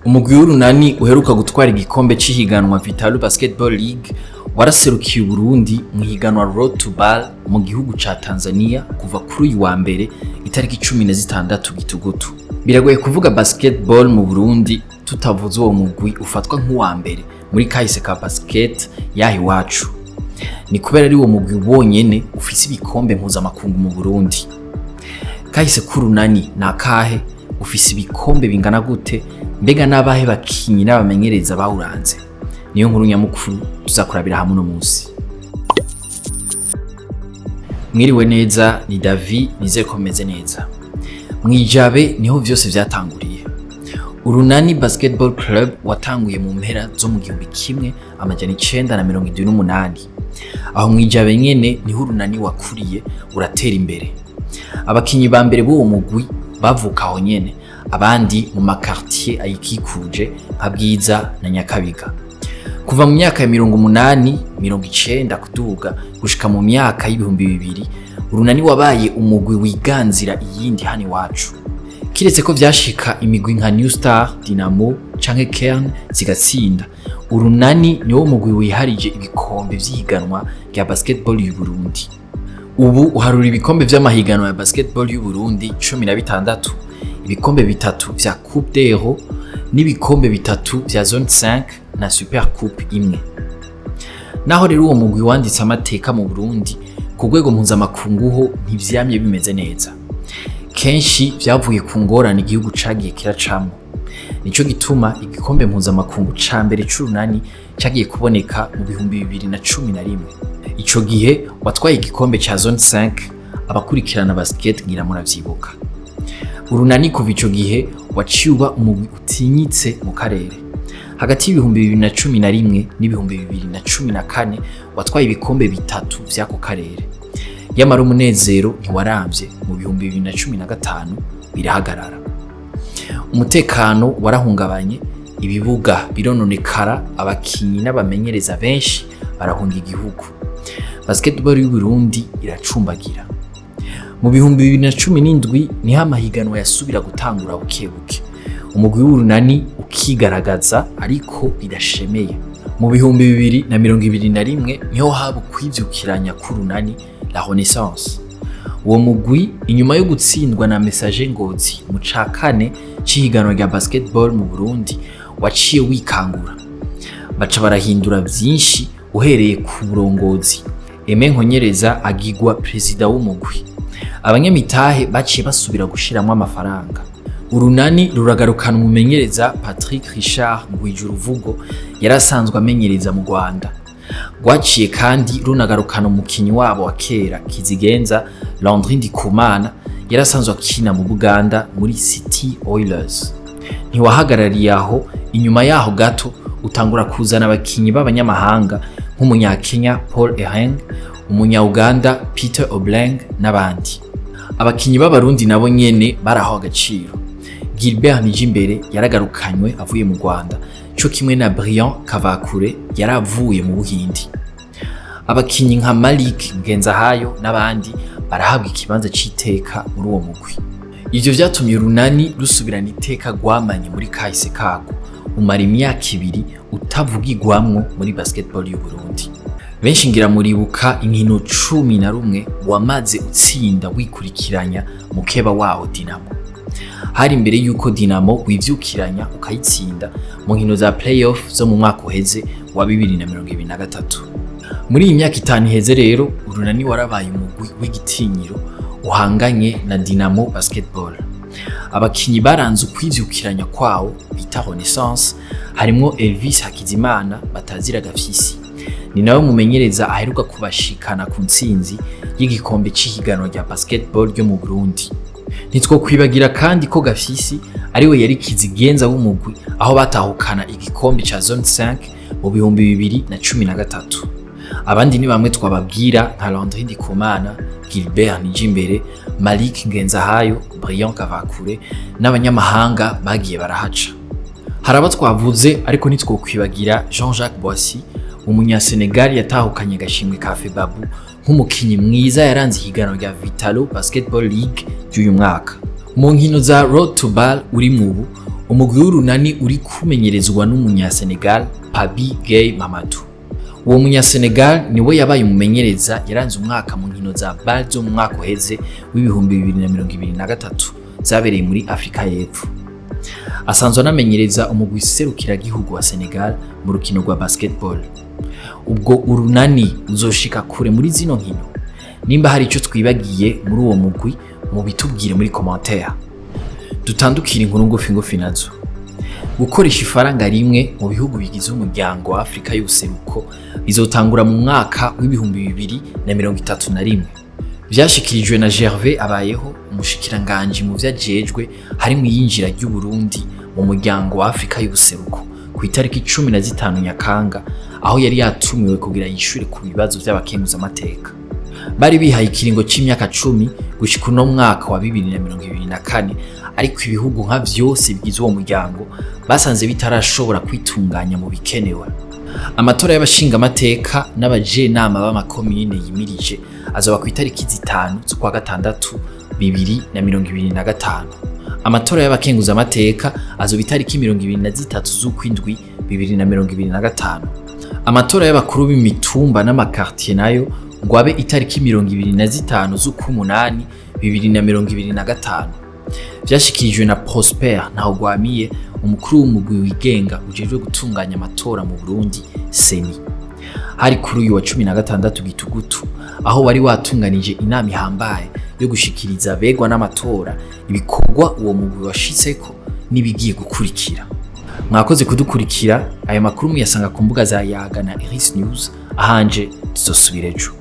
Umugwi w'urunani uheruka gutwara igikombe c'ihiganwa Vitalo Basketball League waraserukiye Burundi mu higanwa Road to Ball mu gihugu ca Tanzania kuva kuri uyu wa mbere itariki 16 Gitugutu. Biragoye kuvuga basketball mu Burundi tutavuze uwo mugwi ufatwa nk'uwa mbere muri kahise ka basket yahi wacu. Ni kubera ari uwo mugwi wonyene ufise ibikombe mpuzamakungu mu Burundi. Kahise k'urunani nakahe ufise ibikombe bingana gute, mbega nabahe bakinyi n'abamenyereza bawuranze? Niyo nkuru nyamukuru tuzakurabira hamwe no Musi. Mwiriwe neza, ni David, nizeye ko meze neza. Mwijabe niho vyose vyatanguriye. Urunani Basketball Club watanguye mu mpera zo mu 1978. Aho Mwijabe nyene niho urunani wakuriye uratera imbere. Abakinyi ba mbere b'uwo mugwi bavuka aho nyene, abandi mu makartier ayikikuje nka Bwiza na Nyakabiga. Kuva mu myaka ya 80, 90 kuduga gushika mu myaka y'ibihumbi 2000, urunani wabaye umugwi wiganzira iyindi hani wacu. Kiretse ko vyashika imigwi nka New Star, Dinamo canke Kern zigatsinda, urunani niwo mugwi wiharije ibikombe vy'ihiganwa rya basketball y'u Burundi. Ubu uharura ibikombe vy'amahiganwa ya basketball y'u Burundi 16, ibikombe bitatu vya Coupe d'Euro n'ibikombe bitatu vya Zone 5 na Super Coupe imwe. Naho rero uwo mugwi wanditse amateka mu Burundi ku rwego mpuzamakungu ho ntivyamye bimeze neza. Kenshi vyavuye ku ngorane igihugu cagiye kiracamwo. Nico gituma igikombe mpuzamakungu ca mbere c'urunani cagiye kuboneka mu 2011. Ico gihe watwaye igikombe ca Zone 5, abakurikirana basket ngira muravyibuka. Urunani kuva ico gihe waciuba umugwi utinyitse mu karere. Hagati y'ibihumbi 2011 n'ibihumbi 2014 watwaye ibikombe bitatu vy'ako karere. Yamara umunezero ntiwaramvye mu bihumbi 2015 birahagarara. Umutekano warahungabanye, ibibuga birononekara, abakinyi n'abamenyereza benshi barahunga igihugu. Basketball y'u Burundi iracumbagira. Mu bihumbi 2017 niho amahiganwa yasubira gutangura bukebuke. Umugwi w'urunani ukigaragaza ariko bidashemeye. Mu bihumbi 2021 niho haba kwivyukiranya k'urunani la Renaissance. Uwo mugwi inyuma yo gutsindwa na Message Ngozi mu ca kane c'ihiganwa rya basketball mu Burundi waciye wikangura. Baca barahindura vyinshi uhereye ku burongozi. Nkonyereza agigwa president w'umugwi. Abanyamitahe baciye basubira gushiramwe amafaranga. Urunani ruragarukana umumenyereza Patrick Richard Ngwijuruvugo yarasanzwe amenyereza mu Rwanda. Rwaciye kandi runagarukana umukinyi wabo wa kera Kizigenza Landry Ndikumana yarasanzwe akina mu Buganda muri City Oilers. Ntiwahagarariye aho, inyuma yaho gato utangura kuzana abakinyi b'abanyamahanga nk'umunyakenya Paul Eheng, umunya-Uganda Peter Obleng n'abandi. Abakinyi b'abarundi nabo nyene baraho agaciro. Gilbert Nijimbere yaragarukanywe avuye mu Rwanda, cyo kimwe na Brian Kavakure yaravuye mu Buhindi. Abakinyi nka Malik Ngenzahayo n'abandi barahabwa ikibanza c'iteka muri uwo mugwi. Ivyo vyatumye urunani rusubirana iteka gwamanye muri kahise kago, umara imyaka 2 utavugirwamwo muri basketball y'u Burundi. Benshi ngira muribuka inkino 11 wamaze utsinda wikurikiranya mukeba waho Dinamo. Hari imbere yuko Dinamo wivyukiranya ukayitsinda mu nkino za playoff zo mu mwaka uheze wa 2023. Muri iyi myaka 5 iheze rero urunani warabaye umugwi w'igitinyiro uhanganye na Dinamo Basketball. Abakinyi baranze ukwivyukiranya kwawo bita Renaissance, harimwo Elvis Hakizimana batazira Gafisi. Ni nawe mumenyereza aheruka kubashikana ku ntsinzi y'igikombe c'ihiganwa rya basketball ryo mu Burundi. Nitwo kwibagira kandi ko Gafisi ariwe yari Kizigenza w'umugwi aho batahukana igikombe ca Zone 5 mu bihumbi 2013. Abandi ni bamwe twababwira nka Landry Ndikumana, Gilbert Nijimbere, Malik Ngenzahayo, Brian Kavakure n'abanyamahanga bagiye barahaca. Haraba twavuze ariko nitwo kwibagira Jean-Jacques Boissy, umunya-Senegal yatahukanye gashimwe ka Febabu nk'umukinyi mwiza yaranze ihiganwa rya Vitalo Basketball League y'uyu mwaka. Mu nkino za Road to Ball uri mubu umugwi w'urunani uri kumenyerezwa n'umunyasenegal Pabi Gay Mamadou. Uwo munyasenegal niwe yabaye umumenyereza yaranze umwaka mu nkino za BAL zo mu mwaka uheze w'ibihumbi 2023 zabereye muri Afrika y'Epfo. Asanzwe anamenyereza umugwi serukiragihugu wa Senegal mu rukino rwa basketball. Ubwo urunani uzoshika kure muri zino nkino? Nimba hari ico twibagiye muri uwo mugwi mu bitubwire muri commentaire. Dutandukira inkuru ngufi nazo. Gukoresha ifaranga rimwe mu bihugu bigize umuryango wa Afrika y'ubuseruko bizotangura mu mwaka w'ibihumbi 2031. Vyashikirijwe na Gervais Abayeho, umushikiranganje mu vyajejwe hari mu yinjira ry'u Burundi mu muryango wa Afrika y'ubuseruko ku itariki 15 Nyakanga, aho yari yatumiwe kugira yishure ku bibazo by'abakenguza amateka. Bari bihaye ikiringo c'imyaka 10 gushika no mwaka wa 2024, ariko ibihugu nka vyose bigize uwo muryango basanze bitarashobora kwitunganya mu bikenewe. Amatora y'abashinga amateka n'abajenama b'amakomine yimirije azoba ku itariki 5 z'ukwa gatandatu 2025. Amatora y'abakenguza amateka azoba itariki 23 z'ukwindwi 2025. Amatora y'abakuru b'imitumba n'amakartier nayo ngo abe itariki 25 z'ukumunani 2025. Vyashikirijwe na Prosper Ntahogwamiye, umukuru w'umugwi wigenga ujejwe gutunganya amatora mu Burundi Seni. Hari kuri uyu wa 16 Gitugutu, aho wari watunganije inama ihambaye yo gushikiriza begwa n'amatora ibikorwa uwo mugwi washitseko nibigiye gukurikira. Mwakoze kudukurikira. Aya makuru muyasanga ku mbuga za Yaga na Iris News. Ahanje tuzosubira ejo.